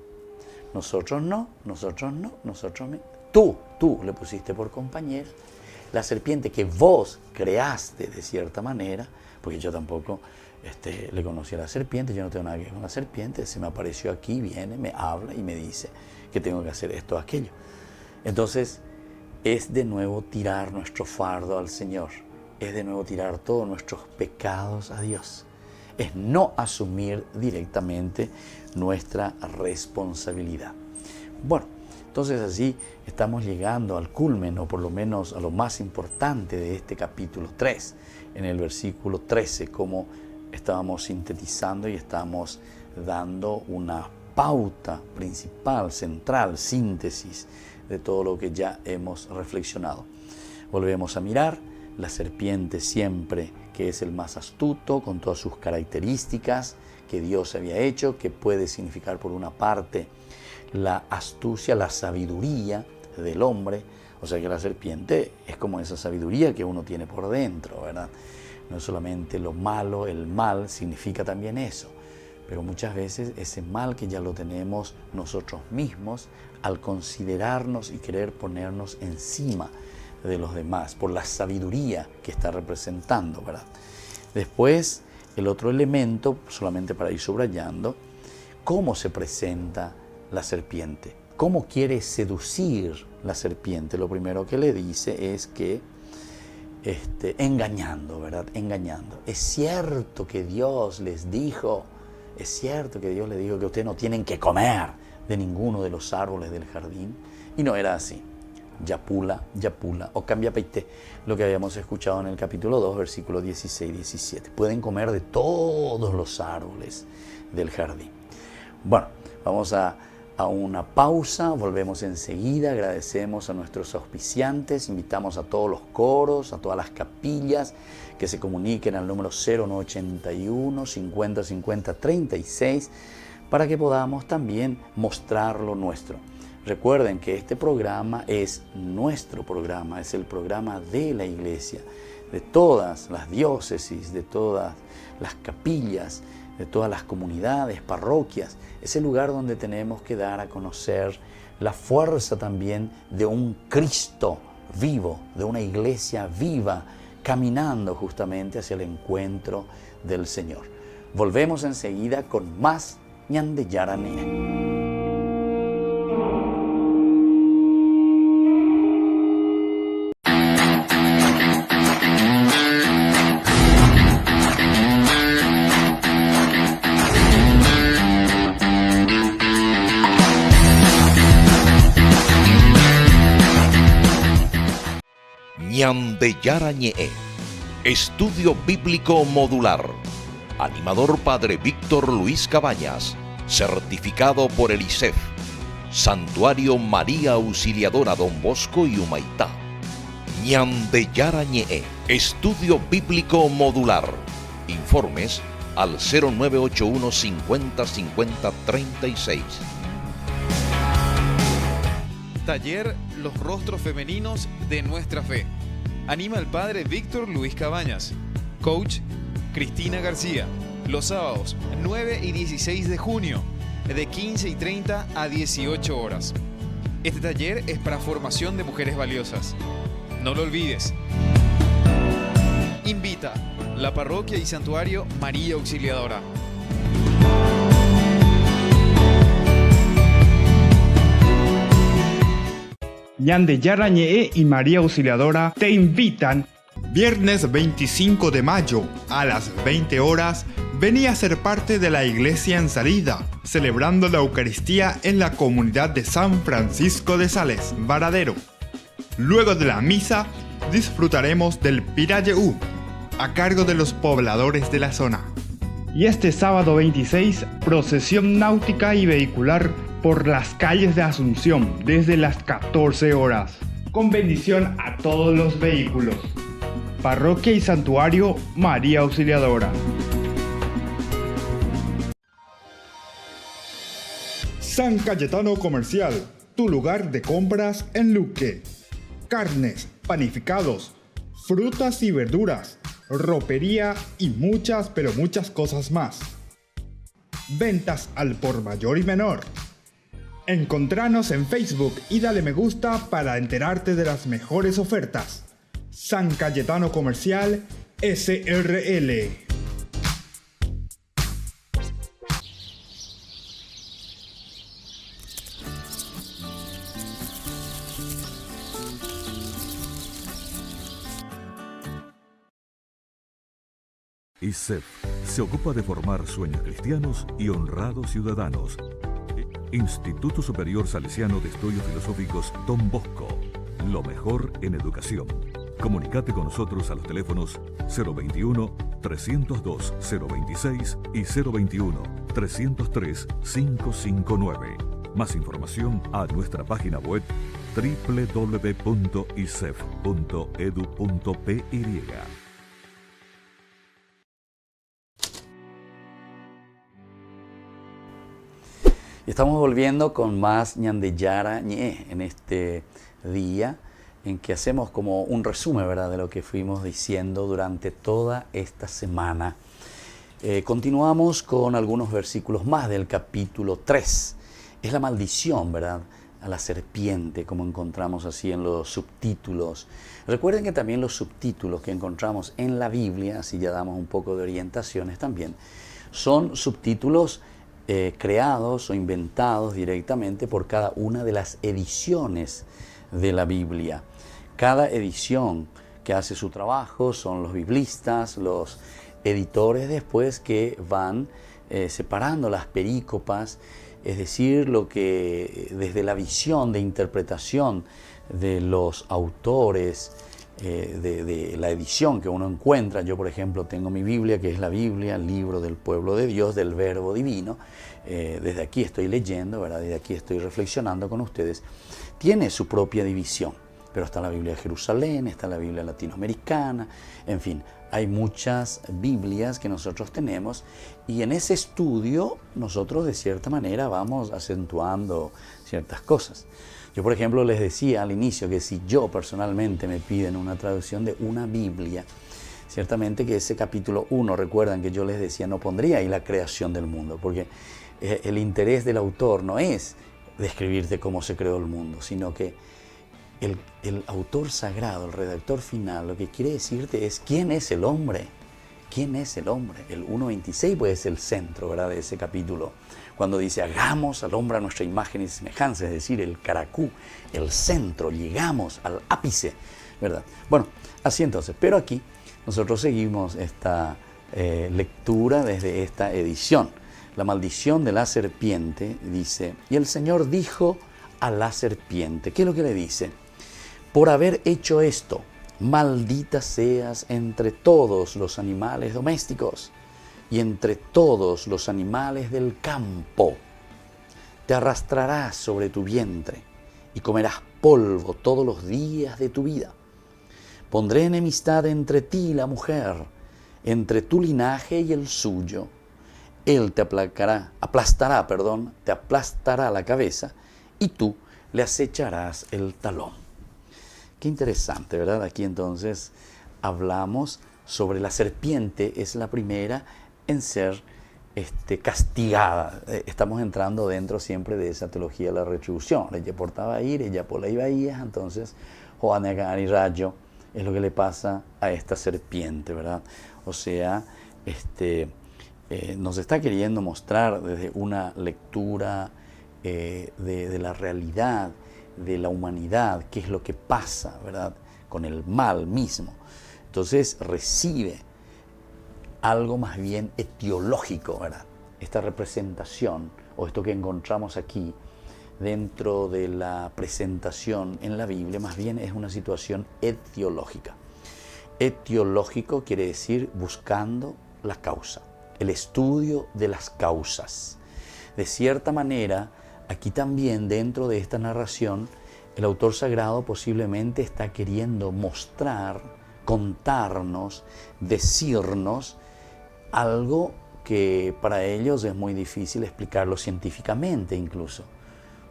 Nosotros no. Tú le pusiste por compañera la serpiente que vos creaste de cierta manera, porque yo tampoco le conocí a la serpiente, yo no tengo nada que ver con la serpiente, se me apareció aquí, viene, me habla y me dice que tengo que hacer esto o aquello. Entonces, es de nuevo tirar nuestro fardo al Señor, es de nuevo tirar todos nuestros pecados a Dios, es no asumir directamente nuestra responsabilidad. Bueno, entonces así estamos llegando al culmen, o por lo menos a lo más importante de este capítulo 3, en el versículo 13, como estábamos sintetizando y estamos dando una pauta principal, central, síntesis de todo lo que ya hemos reflexionado. Volvemos a mirar la serpiente siempre, que es el más astuto, con todas sus características que Dios había hecho, que puede significar por una parte la astucia, la sabiduría del hombre. O sea que la serpiente es como esa sabiduría que uno tiene por dentro, ¿verdad? No es solamente lo malo, el mal significa también eso. Pero muchas veces ese mal que ya lo tenemos nosotros mismos, al considerarnos y querer ponernos encima de los demás, por la sabiduría que está representando, ¿verdad? Después, el otro elemento, solamente para ir subrayando, cómo se presenta la serpiente, cómo quiere seducir la serpiente. Lo primero que le dice es que engañando, ¿verdad? Engañando. Es cierto que Dios les dijo, es cierto que Dios les dijo que ustedes no tienen que comer de ninguno de los árboles del jardín. Y no era así. Yapula, o cambia peite, lo que habíamos escuchado en el capítulo 2, versículos 16 y 17. Pueden comer de todos los árboles del jardín. Bueno, vamos a una pausa, volvemos enseguida, agradecemos a nuestros auspiciantes, invitamos a todos los coros, a todas las capillas que se comuniquen al número 0981 50 50 36 para que podamos también mostrar lo nuestro. Recuerden que este programa es nuestro programa, es el programa de la iglesia, de todas las diócesis, de todas las capillas, de todas las comunidades, parroquias. Es el lugar donde tenemos que dar a conocer la fuerza también de un Cristo vivo, de una iglesia viva, caminando justamente hacia el encuentro del Señor. Volvemos enseguida con más Ñande Yarañe. Ñande Yarañe, Estudio Bíblico Modular. Animador Padre Víctor Luis Cabañas, certificado por el ISEF. Santuario María Auxiliadora Don Bosco y Humaitá. Ñande Yarañe, Estudio Bíblico Modular. Informes al 0981 50 50 36. Taller Los Rostros Femeninos de Nuestra Fe. Anima al Padre Víctor Luis Cabañas. Coach Cristina García. Los sábados 9 y 16 de junio, de 15:30 a 18 horas. Este taller es para formación de mujeres valiosas. No lo olvides. Invita la Parroquia y Santuario María Auxiliadora. Ñande Yarañe y María Auxiliadora te invitan. Viernes 25 de mayo a las 20 horas, vení a ser parte de la iglesia en salida, celebrando la Eucaristía en la comunidad de San Francisco de Sales, Varadero. Luego de la misa, disfrutaremos del Pirayeú, a cargo de los pobladores de la zona. Y este sábado 26, procesión náutica y vehicular por las calles de Asunción desde las 14 horas, con bendición a todos los vehículos. Parroquia y Santuario María Auxiliadora. San Cayetano Comercial, tu lugar de compras en Luque. Carnes, panificados, frutas y verduras, ropería y muchas, pero muchas cosas más. Ventas al por mayor y menor. Encontranos en Facebook y dale me gusta para enterarte de las mejores ofertas. San Cayetano Comercial SRL. ISEF se ocupa de formar sueños cristianos y honrados ciudadanos. Instituto Superior Salesiano de Estudios Filosóficos Don Bosco. Lo mejor en educación. Comunicate con nosotros a los teléfonos 021-302-026 y 021-303-559. Más información a nuestra página web www.isef.edu.py. Estamos volviendo con más Ñande Yarañe en este día en que hacemos como un resumen, ¿verdad?, de lo que fuimos diciendo durante toda esta semana. Continuamos con algunos versículos más del capítulo 3. Es la maldición, ¿verdad?, a la serpiente, como encontramos así en los subtítulos. Recuerden que también los subtítulos que encontramos en la Biblia, así ya damos un poco de orientaciones también, son subtítulos creados o inventados directamente por cada una de las ediciones de la Biblia. Cada edición que hace su trabajo son los biblistas, los editores después que van separando las perícopas, es decir, lo que desde la visión de interpretación de los autores de la edición que uno encuentra. Yo, por ejemplo, tengo mi Biblia, que es la Biblia, el libro del pueblo de Dios, del Verbo Divino. Desde aquí estoy leyendo, ¿verdad? Desde aquí estoy reflexionando con ustedes. Tiene su propia división. pero está la Biblia de Jerusalén, está la Biblia latinoamericana, en fin, hay muchas Biblias que nosotros tenemos y en ese estudio nosotros de cierta manera vamos acentuando ciertas cosas. Yo, por ejemplo, les decía al inicio que si yo personalmente me piden una traducción de una Biblia, ciertamente que ese capítulo 1, recuerdan que yo les decía, no pondría ahí la creación del mundo, porque el interés del autor no es describirte cómo se creó el mundo, sino que el autor sagrado, el redactor final, lo que quiere decirte es quién es el hombre. ¿Quién es el hombre? El 1.26 pues es el centro, ¿verdad?, de ese capítulo. Cuando dice, hagamos al hombre a nuestra imagen y semejanza, es decir, el caracú, el centro, llegamos al ápice, ¿verdad? Bueno, así entonces, pero aquí nosotros seguimos esta lectura desde esta edición. La maldición de la serpiente dice, y el Señor dijo a la serpiente, ¿qué es lo que le dice? Por haber hecho esto, maldita seas entre todos los animales domésticos y entre todos los animales del campo. Te arrastrarás sobre tu vientre y comerás polvo todos los días de tu vida. Pondré enemistad entre ti y la mujer, entre tu linaje y el suyo. Él te aplastará la cabeza y tú le acecharás el talón. Qué interesante, ¿verdad? Aquí entonces hablamos sobre la serpiente, es la primera en ser castigada. Estamos entrando dentro siempre de esa teología de la retribución. Ella portaba a ir, ella por la iba a ir, entonces Joan y Rayo es lo que le pasa a esta serpiente, ¿verdad? O sea, nos está queriendo mostrar desde una lectura de la realidad, de la humanidad, qué es lo que pasa, ¿verdad?, con el mal mismo. Entonces recibe algo más bien etiológico, ¿verdad? Esta representación, o esto que encontramos aquí, dentro de la presentación en la Biblia, más bien es una situación etiológica. Etiológico quiere decir buscando la causa, el estudio de las causas. De cierta manera, aquí también dentro de esta narración, el autor sagrado posiblemente está queriendo mostrar, contarnos, decirnos algo que para ellos es muy difícil explicarlo científicamente incluso.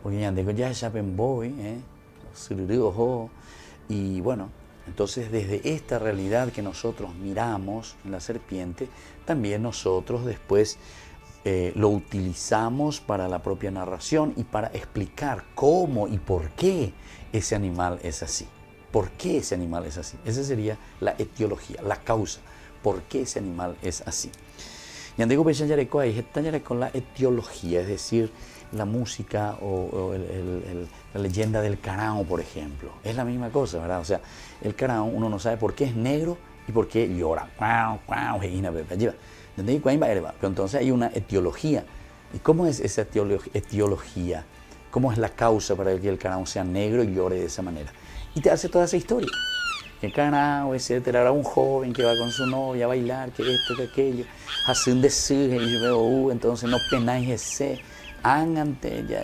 Porque ya saben y bueno, entonces desde esta realidad que nosotros miramos en la serpiente, también nosotros después lo utilizamos para la propia narración y para explicar cómo y por qué ese animal es así. ¿Por qué ese animal es así? Esa sería la etiología, la causa. ¿Por qué ese animal es así? Y andego pensando ahí está con la etiología, es decir, la música o la leyenda del Carao, por ejemplo. Es la misma cosa, ¿verdad? O sea, el Carao uno no sabe por qué es negro y por qué llora. Pero entonces hay una etiología. ¿Y cómo es esa etiología? ¿Cómo es la causa para que el Carao sea negro y llore de esa manera? Y te hace toda esa historia. El Carao, etcétera, era un joven que va con su novia a bailar, que esto, que aquello. Hace un deseo y yo veo, entonces no penáis ese. Ángante, ya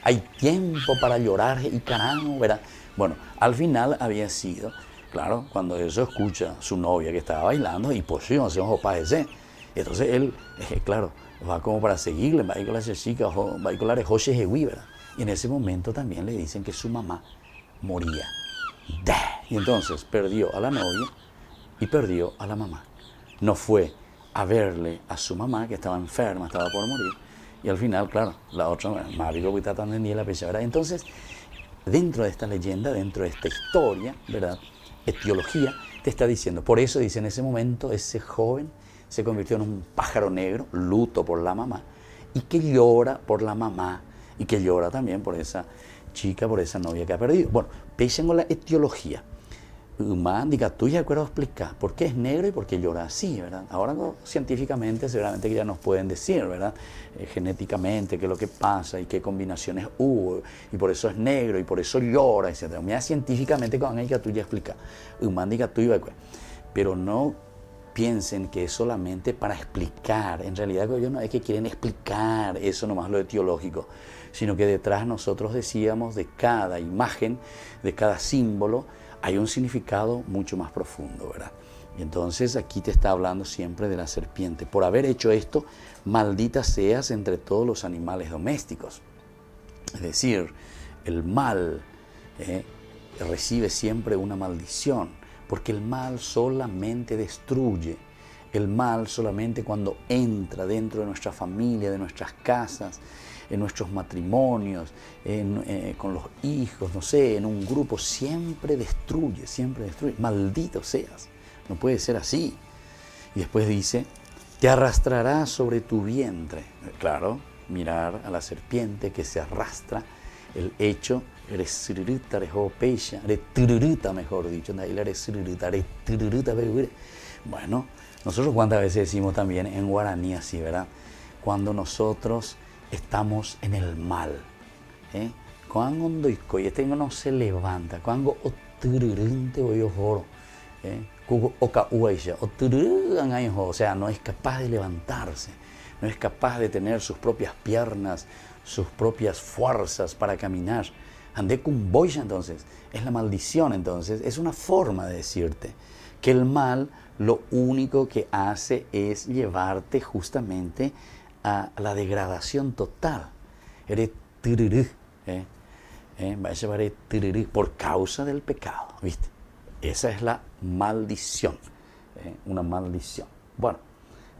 hay tiempo para llorar y Carao, ¿verdad? Bueno, al final había sido, claro, cuando eso escucha su novia que estaba bailando, y pues sí, hacemos ese. Entonces él, claro, va como para seguirle, va a ir con la chica, va a ir con la rejoche de ¿verdad? Y en ese momento también le dicen que su mamá moría. Y entonces perdió a la novia y perdió a la mamá. No fue a verle a su mamá, que estaba enferma, estaba por morir, y al final, claro, la otra, ¿verdad? Entonces, dentro de esta leyenda, dentro de esta historia, ¿verdad?, etiología, te está diciendo, por eso dice, en ese momento, ese joven se convirtió en un pájaro negro, luto por la mamá, y que llora por la mamá, y que llora también por esa chica, por esa novia que ha perdido. Bueno, piensen con la etiología. Diga, tú ya acuerdo explicar por qué es negro y por qué llora así, ¿verdad? Ahora científicamente seguramente que ya nos pueden decir, ¿verdad? Genéticamente qué es lo que pasa y qué combinaciones hubo y por eso es negro y por eso llora, etc. Mira, científicamente con ella tú ya explica. Diga, tú pero no piensen que es solamente para explicar. En realidad ellos no es que quieren explicar eso nomás lo de teológico, sino que detrás nosotros decíamos de cada imagen, de cada símbolo, hay un significado mucho más profundo, ¿verdad? Y entonces aquí te está hablando siempre de la serpiente. Por haber hecho esto, maldita seas entre todos los animales domésticos. Es decir, el mal recibe siempre una maldición, porque el mal solamente destruye. El mal solamente cuando entra dentro de nuestra familia, de nuestras casas, en nuestros matrimonios, con los hijos, no sé, en un grupo, siempre destruye, siempre destruye. Maldito seas, no puede ser así. Y después dice, te arrastrará sobre tu vientre. Claro, mirar a la serpiente que se arrastra, el hecho, eres siriruta, eres opeya, eres tururuta, mejor dicho, eres siriruta, eres tururuta. Bueno, nosotros cuántas veces decimos también en guaraní así, ¿verdad? Cuando nosotros estamos en el mal, cuando este no se levanta, cuando o sea, no es capaz de levantarse, no es capaz de tener sus propias piernas, sus propias fuerzas para caminar. Andé con boya, entonces, es la maldición, entonces, es una forma de decirte que el mal lo único que hace es llevarte justamente a la degradación total. Eres tururú, va a llevar tururú por causa del pecado, ¿viste? Esa es la maldición, una maldición. Bueno,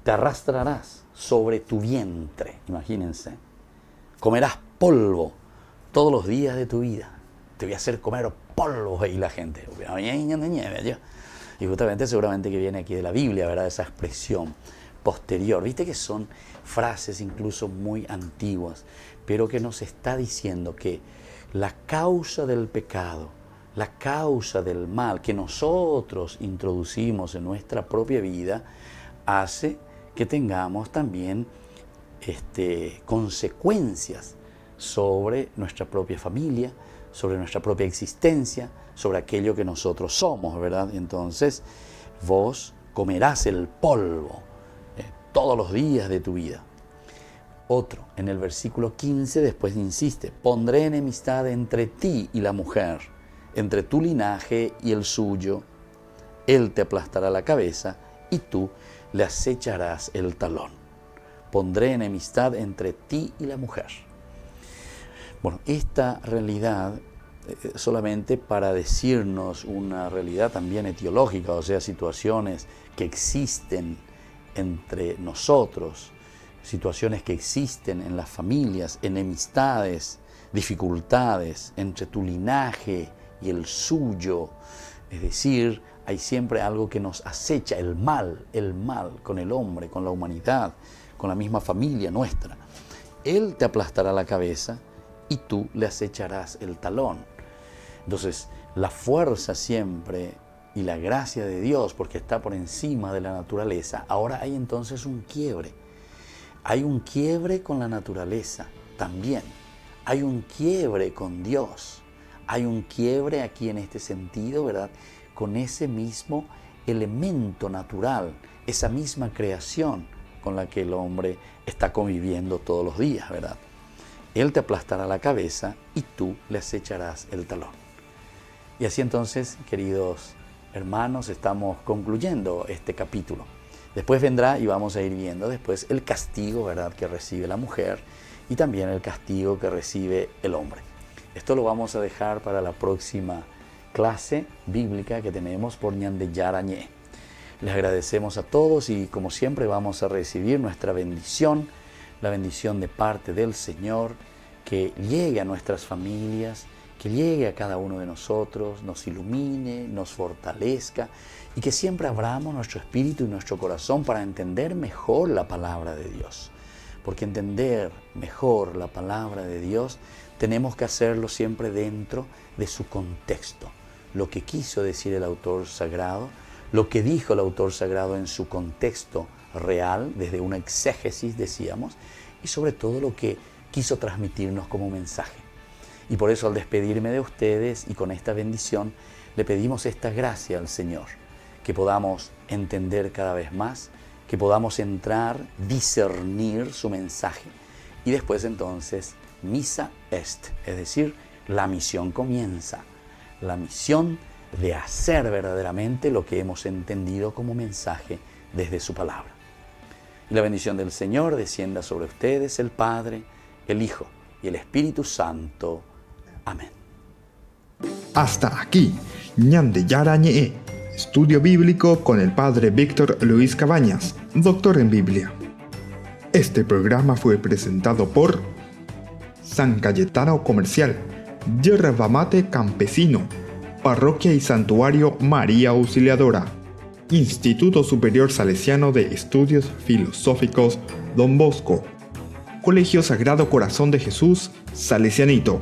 te arrastrarás sobre tu vientre, imagínense. Comerás polvo todos los días de tu vida. Te voy a hacer comer polvo, y la gente. Y justamente seguramente que viene aquí de la Biblia, ¿verdad? Esa expresión posterior. Viste que son frases incluso muy antiguas, pero que nos está diciendo que la causa del pecado, la causa del mal que nosotros introducimos en nuestra propia vida, hace que tengamos también consecuencias sobre nuestra propia familia, sobre nuestra propia existencia, sobre aquello que nosotros somos, ¿verdad? Entonces, vos comerás el polvo todos los días de tu vida. Otro, en el versículo 15, después insiste, pondré enemistad entre ti y la mujer, entre tu linaje y el suyo. Él te aplastará la cabeza y tú le acecharás el talón. Pondré enemistad entre ti y la mujer. Bueno, esta realidad solamente para decirnos una realidad también etiológica, o sea, situaciones que existen entre nosotros, situaciones que existen en las familias, enemistades, dificultades entre tu linaje y el suyo. Es decir, hay siempre algo que nos acecha, el mal con el hombre, con la humanidad, con la misma familia nuestra. Él te aplastará la cabeza y tú le acecharás el talón. Entonces, la fuerza siempre y la gracia de Dios, porque está por encima de la naturaleza, ahora hay entonces un quiebre. Hay un quiebre con la naturaleza también. Hay un quiebre con Dios. Hay un quiebre aquí en este sentido, ¿verdad? Con ese mismo elemento natural, esa misma creación con la que el hombre está conviviendo todos los días, ¿verdad? Él te aplastará la cabeza y tú le acecharás el talón. Y así entonces, queridos hermanos, estamos concluyendo este capítulo. Después vendrá y vamos a ir viendo después el castigo, ¿verdad?, que recibe la mujer y también el castigo que recibe el hombre. Esto lo vamos a dejar para la próxima clase bíblica que tenemos por Ñande Yarañé. Les agradecemos a todos y como siempre vamos a recibir nuestra bendición, la bendición de parte del Señor, que llegue a nuestras familias, que llegue a cada uno de nosotros, nos ilumine, nos fortalezca y que siempre abramos nuestro espíritu y nuestro corazón para entender mejor la palabra de Dios. Porque entender mejor la palabra de Dios tenemos que hacerlo siempre dentro de su contexto. Lo que quiso decir el autor sagrado, lo que dijo el autor sagrado en su contexto real, desde una exégesis decíamos, y sobre todo lo que quiso transmitirnos como mensaje. Y por eso al despedirme de ustedes y con esta bendición, le pedimos esta gracia al Señor, que podamos entender cada vez más, que podamos entrar, discernir su mensaje. Y después entonces, missa est, es decir, la misión comienza. La misión de hacer verdaderamente lo que hemos entendido como mensaje desde su palabra. Y la bendición del Señor descienda sobre ustedes, el Padre, el Hijo y el Espíritu Santo. Amén. Hasta aquí, Ñande Yarañe, estudio bíblico con el Padre Víctor Luis Cabañas, doctor en Biblia. Este programa fue presentado por San Cayetano Comercial, Yerba Mate Campesino, Parroquia y Santuario María Auxiliadora, Instituto Superior Salesiano de Estudios Filosóficos Don Bosco, Colegio Sagrado Corazón de Jesús Salesianito.